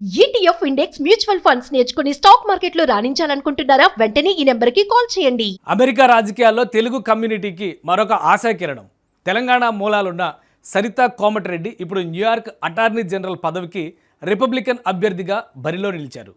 ETF index mutual funds నేర్చుకుని stock మార్కెట్లో రాణించాలనుకుంటున్నారా? వెంటనే ఈ నెంబర్కి కాల్ చేయండి. అమెరికా రాజకీయాల్లో తెలుగు కమ్యూనిటీకి మరొక ఆశాకిరణం. తెలంగాణ మూలాలున్న సరితా కోమటిరెడ్డి ఇప్పుడు న్యూయార్క్ అటార్నీ జనరల్ పదవికి రిపబ్లికన్ అభ్యర్థిగా బరిలో నిలిచారు.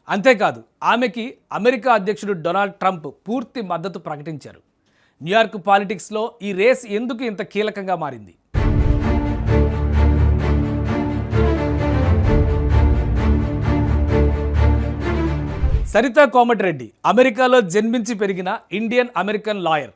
అంతేకాదు ఆమెకి అమెరికా అధ్యక్షుడు డొనాల్డ్ ట్రంప్ పూర్తి మద్దతు ప్రకటించారు. న్యూయార్క్ పాలిటిక్స్లో ఈ రేస్ ఎందుకు ఇంత కీలకంగా మారింది? సరితా కోమటిరెడ్డి అమెరికాలో జన్మించి పెరిగిన Indian American lawyer,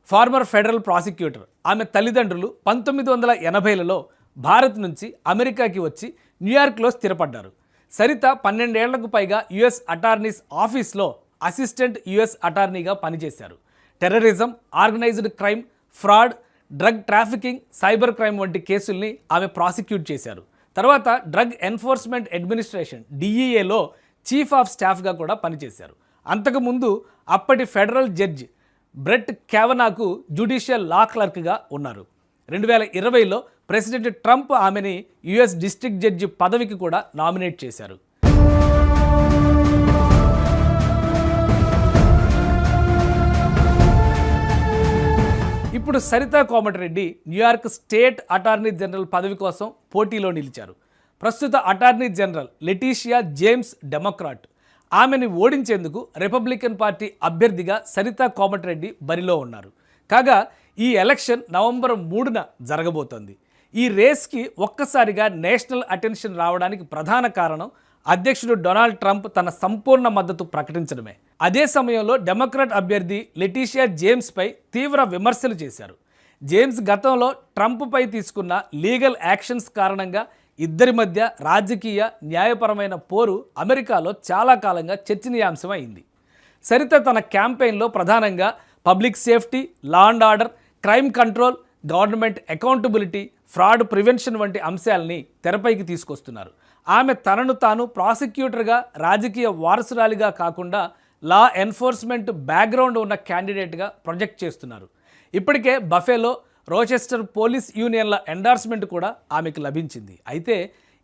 former federal prosecutor. ఆమె తల్లిదండ్రులు 1980లలో భారత్ నుంచి అమెరికాకి వచ్చి న్యూయార్క్లో స్థిరపడ్డారు. సరిత 12 ఏళ్లకు పైగా యుఎస్ అటార్నీస్ ఆఫీస్లో అసిస్టెంట్ యుఎస్ అటార్నీగా పనిచేశారు. Terrorism, organised crime, fraud, drug trafficking, cyber crime వంటి కేసుల్ని ఆమె ప్రాసిక్యూట్ చేశారు. తర్వాత డ్రగ్ ఎన్ఫోర్స్మెంట్ అడ్మినిస్ట్రేషన్ డిఈఏలో చీఫ్ ఆఫ్ స్టాఫ్గా కూడా పనిచేశారు. అంతకుముందు అప్పటి ఫెడరల్ జడ్జి బ్రెట్ క్యావనాకు జ్యుడిషియల్ లా క్లర్క్గా ఉన్నారు. 2020లో ప్రెసిడెంట్ ట్రంప్ ఆమెని యుఎస్ డిస్ట్రిక్ట్ జడ్జి పదవికి కూడా నామినేట్ చేశారు. ఇప్పుడు Saritha Komatireddy New York state attorney general పదవి కోసం పోటీలో నిలిచారు. ప్రస్తుత అటార్నీ జనరల్ లెటీషియా జేమ్స్ డెమోక్రాట్. ఆమెని ఓడించేందుకు రిపబ్లికన్ పార్టీ అభ్యర్థిగా సరితా కోమటిరెడ్డి బరిలో ఉన్నారు. కాగా ఈ ఎలక్షన్ నవంబర్ 3న జరగబోతోంది. ఈ రేస్కి ఒక్కసారిగా నేషనల్ అటెన్షన్ రావడానికి ప్రధాన కారణం అధ్యక్షుడు డొనాల్డ్ ట్రంప్ తన సంపూర్ణ మద్దతు ప్రకటించడమే. అదే సమయంలో డెమోక్రాట్ అభ్యర్థి లెటీషియా జేమ్స్పై తీవ్ర విమర్శలు చేశారు. జేమ్స్ గతంలో ట్రంప్పై తీసుకున్న లీగల్ యాక్షన్స్ కారణంగా ఇద్దరి మధ్య రాజకీయ, న్యాయపరమైన పోరు అమెరికాలో చాలా కాలంగా చర్చనీయాంశం అయింది. సరిత తన క్యాంపెయిన్లో ప్రధానంగా public safety, law and order, crime control, government accountability, fraud prevention వంటి అంశాలని తెరపైకి తీసుకొస్తున్నారు. ఆమె తనను తాను ప్రాసిక్యూటర్గా, రాజకీయ వారసురాలిగా కాకుండా లా ఎన్ఫోర్స్మెంట్ బ్యాక్గ్రౌండ్ ఉన్న క్యాండిడేట్గా ప్రొజెక్ట్ చేస్తున్నారు. ఇప్పటికే బఫేలో, రోచెస్టర్ పోలీస్ యూనియన్ల ఎండార్స్మెంట్ కూడా ఆమెకు లభించింది. అయితే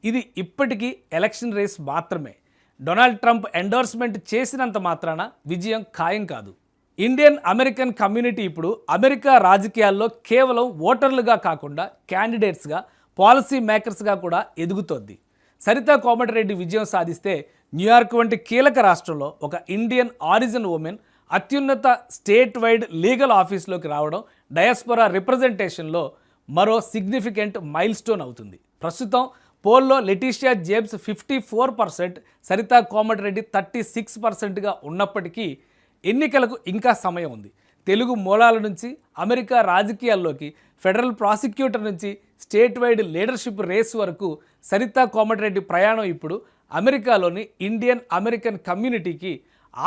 ఇది ఇప్పటికీ ఎలక్షన్ రేస్ మాత్రమే. డొనాల్డ్ ట్రంప్ ఎండార్స్మెంట్ చేసినంత మాత్రాన విజయం ఖాయం కాదు. ఇండియన్ అమెరికన్ కమ్యూనిటీ ఇప్పుడు అమెరికా రాజకీయాల్లో కేవలం ఓటర్లుగా కాకుండా క్యాండిడేట్స్గా, పాలసీ మేకర్స్గా కూడా ఎదుగుతోంది. సరితా కోమటిరెడ్డి విజయం సాధిస్తే న్యూయార్క్ వంటి కీలక రాష్ట్రంలో ఒక ఇండియన్ ఆరిజిన్ ఉమెన్ అత్యున్నత స్టేట్ వైడ్ లీగల్ ఆఫీస్లోకి రావడం డయాస్పోరా రిప్రజెంటేషన్లో మరో సిగ్నిఫికెంట్ మైల్ స్టోన్ అవుతుంది. ప్రస్తుతం పోల్లో లెటీషియా జేమ్స్ 54%, సరితా కోమటిరెడ్డి 36%గా ఉన్నప్పటికీ ఎన్నికలకు ఇంకా సమయం ఉంది. తెలుగు మూలాల నుంచి అమెరికా రాజకీయాల్లోకి, ఫెడరల్ ప్రాసిక్యూటర్ నుంచి స్టేట్ వైడ్ లీడర్షిప్ రేస్ వరకు సరితా కోమటిరెడ్డి ప్రయాణం ఇప్పుడు అమెరికాలోని ఇండియన్ అమెరికన్ కమ్యూనిటీకి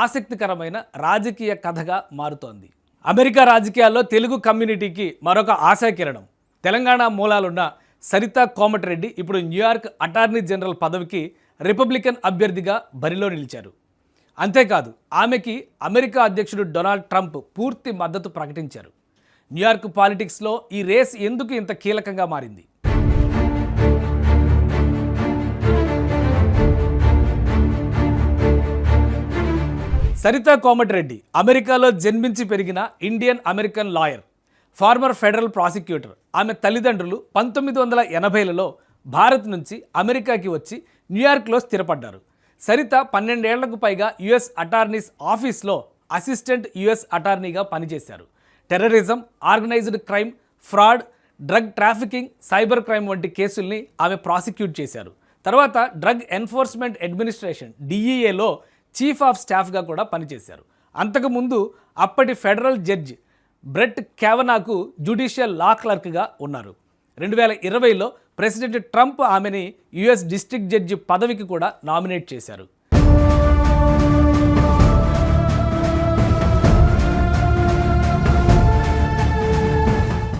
ఆసక్తికరమైన రాజకీయ కథగా మారుతోంది. అమెరికా రాజకీయాల్లో తెలుగు కమ్యూనిటీకి మరొక ఆశాకిరణం. తెలంగాణ మూలాలున్న సరితా కోమటిరెడ్డి ఇప్పుడు న్యూయార్క్ అటార్నీ జనరల్ పదవికి రిపబ్లికన్ అభ్యర్థిగా బరిలో నిలిచారు. అంతేకాదు ఆమెకి అమెరికా అధ్యక్షుడు డొనాల్డ్ ట్రంప్ పూర్తి మద్దతు ప్రకటించారు. న్యూయార్క్ పాలిటిక్స్లో ఈ రేస్ ఎందుకు ఇంత కీలకంగా మారింది? సరితా కోమటిరెడ్డి అమెరికాలో జన్మించి పెరిగిన Indian American lawyer, former federal prosecutor. ఆమె తల్లిదండ్రులు 1980లలో భారత్ నుంచి అమెరికాకి వచ్చి న్యూయార్క్లో స్థిరపడ్డారు. సరిత 12 ఏళ్లకు పైగా యుఎస్ అటార్నీస్ ఆఫీస్లో అసిస్టెంట్ యుఎస్ అటార్నీగా పనిచేశారు. Terrorism, organised crime, fraud, drug trafficking, cyber crime వంటి కేసుల్ని ఆమె ప్రాసిక్యూట్ చేశారు. తర్వాత డ్రగ్ ఎన్ఫోర్స్మెంట్ అడ్మినిస్ట్రేషన్ డిఈఏలో చీఫ్ ఆఫ్ స్టాఫ్గా కూడా పనిచేశారు. అంతకుముందు అప్పటి ఫెడరల్ జడ్జి బ్రెట్ క్యావనాకు జ్యుడిషియల్ లా క్లర్క్గా ఉన్నారు. 2020లో ప్రెసిడెంట్ ట్రంప్ ఆమెని యుఎస్ డిస్ట్రిక్ట్ జడ్జి పదవికి కూడా నామినేట్ చేశారు.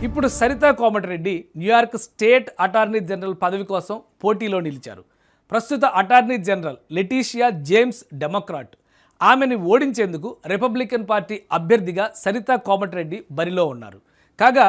ఇప్పుడు Saritha Komatireddy New York state attorney general పదవి కోసం పోటీలో నిలిచారు. ప్రస్తుత అటార్నీ జనరల్ లెటీషియా జేమ్స్ డెమోక్రాట్. ఆమెని ఓడించేందుకు రిపబ్లికన్ పార్టీ అభ్యర్థిగా సరితా కోమటిరెడ్డి బరిలో ఉన్నారు. కాగా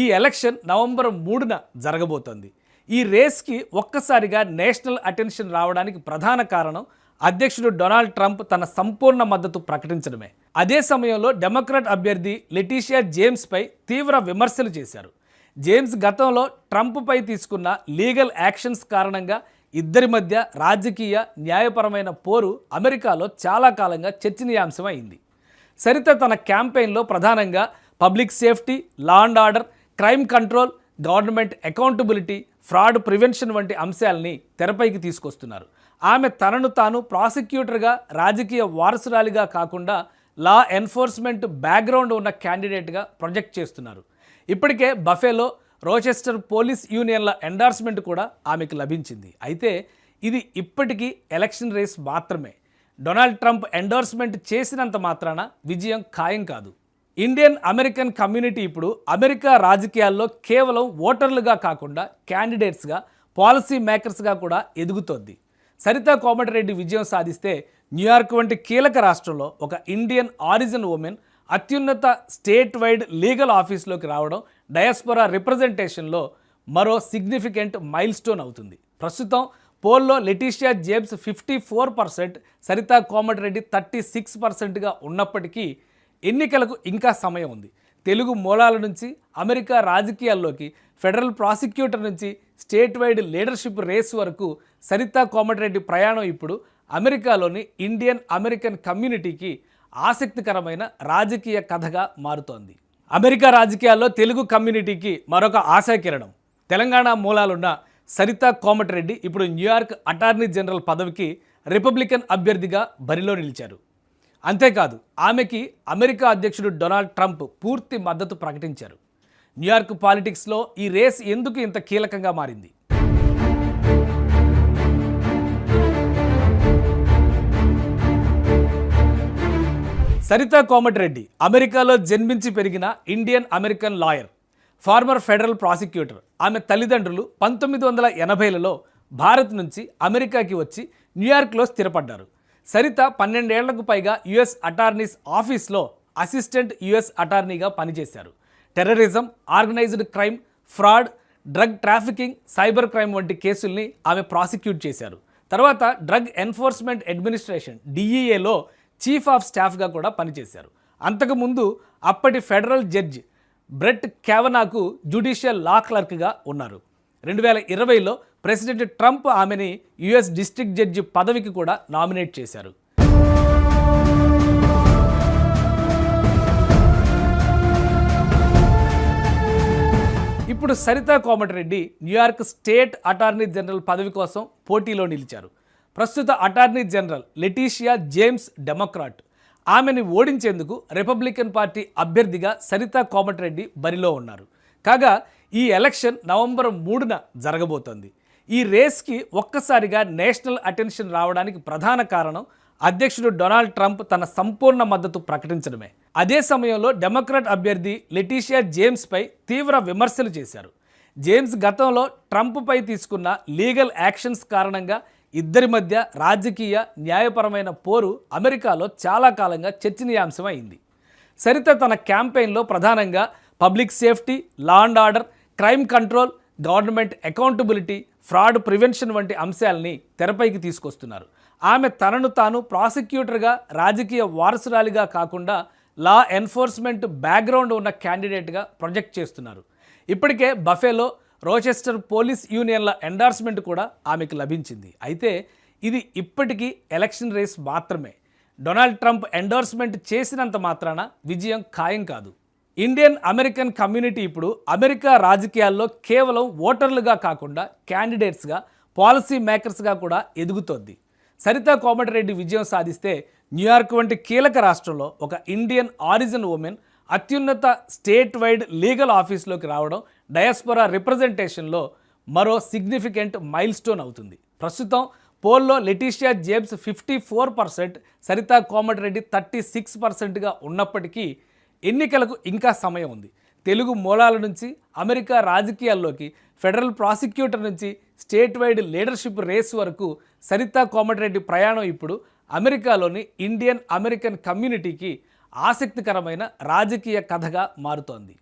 ఈ ఎలక్షన్ నవంబర్ 3న జరగబోతోంది. ఈ రేస్కి ఒక్కసారిగా నేషనల్ అటెన్షన్ రావడానికి ప్రధాన కారణం అధ్యక్షుడు డొనాల్డ్ ట్రంప్ తన సంపూర్ణ మద్దతు ప్రకటించడమే. అదే సమయంలో డెమోక్రాట్ అభ్యర్థి లెటీషియా జేమ్స్పై తీవ్ర విమర్శలు చేశారు. జేమ్స్ గతంలో ట్రంప్పై తీసుకున్న లీగల్ యాక్షన్స్ కారణంగా ఇద్దరి మధ్య రాజకీయ న్యాయపరమైన పోరు అమెరికాలో చాలా కాలంగా చర్చనీయాంశం అయింది. సరిత తన క్యాంపెయిన్లో ప్రధానంగా public safety, law and order, crime control, government accountability, fraud prevention వంటి అంశాలని తెరపైకి తీసుకొస్తున్నారు. ఆమె తనను తాను ప్రాసిక్యూటర్గా, రాజకీయ వారసురాలిగా కాకుండా లా ఎన్ఫోర్స్మెంట్ బ్యాక్గ్రౌండ్ ఉన్న క్యాండిడేట్గా ప్రొజెక్ట్ చేస్తున్నారు. ఇప్పటికే బఫేలో, రోచెస్టర్ పోలీస్ యూనియన్ల ఎండార్స్మెంట్ కూడా ఆమెకు లభించింది. అయితే ఇది ఇప్పటికీ ఎలక్షన్ రేస్ మాత్రమే. డొనాల్డ్ ట్రంప్ ఎండోర్స్మెంట్ చేసినంత మాత్రాన విజయం ఖాయం కాదు. ఇండియన్ అమెరికన్ కమ్యూనిటీ ఇప్పుడు అమెరికా రాజకీయాల్లో కేవలం ఓటర్లుగా కాకుండా క్యాండిడేట్స్గా, పాలసీ మేకర్స్గా కూడా ఎదుగుతోంది. సరితా కోమటిరెడ్డి విజయం సాధిస్తే న్యూయార్క్ వంటి కీలక రాష్ట్రంలో ఒక ఇండియన్ ఆరిజిన్ ఉమెన్ అత్యున్నత స్టేట్ వైడ్ లీగల్ ఆఫీస్లోకి రావడం డయాస్పోరా రిప్రజెంటేషన్లో మరో సిగ్నిఫికెంట్ మైల్ స్టోన్ అవుతుంది. ప్రస్తుతం పోల్లో లెటీషియా జేమ్స్ 54%, సరితా కోమటిరెడ్డి 36%గా ఉన్నప్పటికీ ఎన్నికలకు ఇంకా సమయం ఉంది. తెలుగు మూలాల నుంచి అమెరికా రాజకీయాల్లోకి, ఫెడరల్ ప్రాసిక్యూటర్ నుంచి స్టేట్ వైడ్ లీడర్షిప్ రేస్ వరకు సరితా కోమటిరెడ్డి ప్రయాణం ఇప్పుడు అమెరికాలోని ఇండియన్ అమెరికన్ కమ్యూనిటీకి ఆసక్తికరమైన రాజకీయ కథగా మారుతోంది. అమెరికా రాజకీయాల్లో తెలుగు కమ్యూనిటీకి మరొక ఆశాకిరణం. తెలంగాణ మూలాలున్న సరితా కోమటిరెడ్డి ఇప్పుడు న్యూయార్క్ అటార్నీ జనరల్ పదవికి రిపబ్లికన్ అభ్యర్థిగా బరిలో నిలిచారు. అంతేకాదు ఆమెకి అమెరికా అధ్యక్షుడు డొనాల్డ్ ట్రంప్ పూర్తి మద్దతు ప్రకటించారు. న్యూయార్క్ పాలిటిక్స్లో ఈ రేస్ ఎందుకు ఇంత కీలకంగా మారింది? సరితా కోమటిరెడ్డి అమెరికాలో జన్మించి పెరిగిన Indian American lawyer, former federal prosecutor. ఆమె తల్లిదండ్రులు 1980లలో భారత్ నుంచి అమెరికాకి వచ్చి న్యూయార్క్లో స్థిరపడ్డారు. సరిత 12 ఏళ్లకు పైగా యుఎస్ అటార్నీస్ ఆఫీస్లో అసిస్టెంట్ యుఎస్ అటార్నీగా పనిచేశారు. Terrorism, organised crime, fraud, drug trafficking, cyber crime వంటి కేసుల్ని ఆమె ప్రాసిక్యూట్ చేశారు. తర్వాత డ్రగ్ ఎన్ఫోర్స్మెంట్ అడ్మినిస్ట్రేషన్ డిఈఏలో చీఫ్ ఆఫ్ స్టాఫ్గా కూడా పనిచేశారు. అంతకుముందు అప్పటి ఫెడరల్ జడ్జి బ్రెట్ క్యావనాకు జ్యుడిషియల్ లా క్లర్క్గా ఉన్నారు. 2020లో ప్రెసిడెంట్ ట్రంప్ ఆమెని యుఎస్ డిస్ట్రిక్ట్ జడ్జి పదవికి కూడా నామినేట్ చేశారు. ఇప్పుడు Saritha Komatireddy New York state attorney general పదవి కోసం పోటీలో నిలిచారు. ప్రస్తుత అటార్నీ జనరల్ లెటీషియా జేమ్స్ డెమోక్రాట్. ఆమెని ఓడించేందుకు రిపబ్లికన్ పార్టీ అభ్యర్థిగా సరితా కోమటిరెడ్డి బరిలో ఉన్నారు. కాగా ఈ ఎలక్షన్ నవంబర్ 3న జరగబోతోంది. ఈ రేస్కి ఒక్కసారిగా నేషనల్ అటెన్షన్ రావడానికి ప్రధాన కారణం అధ్యక్షుడు డొనాల్డ్ ట్రంప్ తన సంపూర్ణ మద్దతు ప్రకటించడమే. అదే సమయంలో డెమోక్రాట్ అభ్యర్థి లెటీషియా జేమ్స్పై తీవ్ర విమర్శలు చేశారు. జేమ్స్ గతంలో ట్రంప్పై తీసుకున్న లీగల్ యాక్షన్స్ కారణంగా ఇద్దరి మధ్య రాజకీయ న్యాయపరమైన పోరు అమెరికాలో చాలా కాలంగా చర్చనీయాంశం అయింది. సరిత తన క్యాంపెయిన్లో ప్రధానంగా public safety, law and order, crime control, government accountability, fraud prevention వంటి అంశాలని తెరపైకి తీసుకొస్తున్నారు. ఆమె తనను తాను ప్రాసిక్యూటర్గా, రాజకీయ వారసురాలిగా కాకుండా లా ఎన్ఫోర్స్మెంట్ బ్యాక్గ్రౌండ్ ఉన్న క్యాండిడేట్గా ప్రొజెక్ట్ చేస్తున్నారు. ఇప్పటికే బఫేలో, రోచెస్టర్ పోలీస్ యూనియన్ల ఎండార్స్మెంట్ కూడా ఆమెకు లభించింది. అయితే ఇది ఇప్పటికీ ఎలక్షన్ రేస్ మాత్రమే. డొనాల్డ్ ట్రంప్ ఎండోర్స్మెంట్ చేసినంత మాత్రాన విజయం ఖాయం కాదు. ఇండియన్ అమెరికన్ కమ్యూనిటీ ఇప్పుడు అమెరికా రాజకీయాల్లో కేవలం ఓటర్లుగా కాకుండా క్యాండిడేట్స్గా, పాలసీ మేకర్స్గా కూడా ఎదుగుతోంది. సరితా కోమటిరెడ్డి విజయం సాధిస్తే న్యూయార్క్ వంటి కీలక రాష్ట్రంలో ఒక ఇండియన్ ఆరిజిన్ ఉమెన్ అత్యున్నత స్టేట్ వైడ్ లీగల్ ఆఫీస్లోకి రావడం డయాస్పోరా రిప్రజెంటేషన్లో మరో సిగ్నిఫికెంట్ మైల్ స్టోన్ అవుతుంది. ప్రస్తుతం పోల్లో లెటీషియా జేమ్స్ 54%, సరితా కోమటిరెడ్డి 36%గా ఉన్నప్పటికీ ఎన్నికలకు ఇంకా సమయం ఉంది. తెలుగు మూలాల నుంచి అమెరికా రాజకీయాల్లోకి, ఫెడరల్ ప్రాసిక్యూటర్ నుంచి స్టేట్ వైడ్ లీడర్షిప్ రేస్ వరకు సరితా కోమటిరెడ్డి ప్రయాణం ఇప్పుడు అమెరికాలోని ఇండియన్ అమెరికన్ కమ్యూనిటీకి ఆసక్తికరమైన రాజకీయ కథగా మారుతోంది.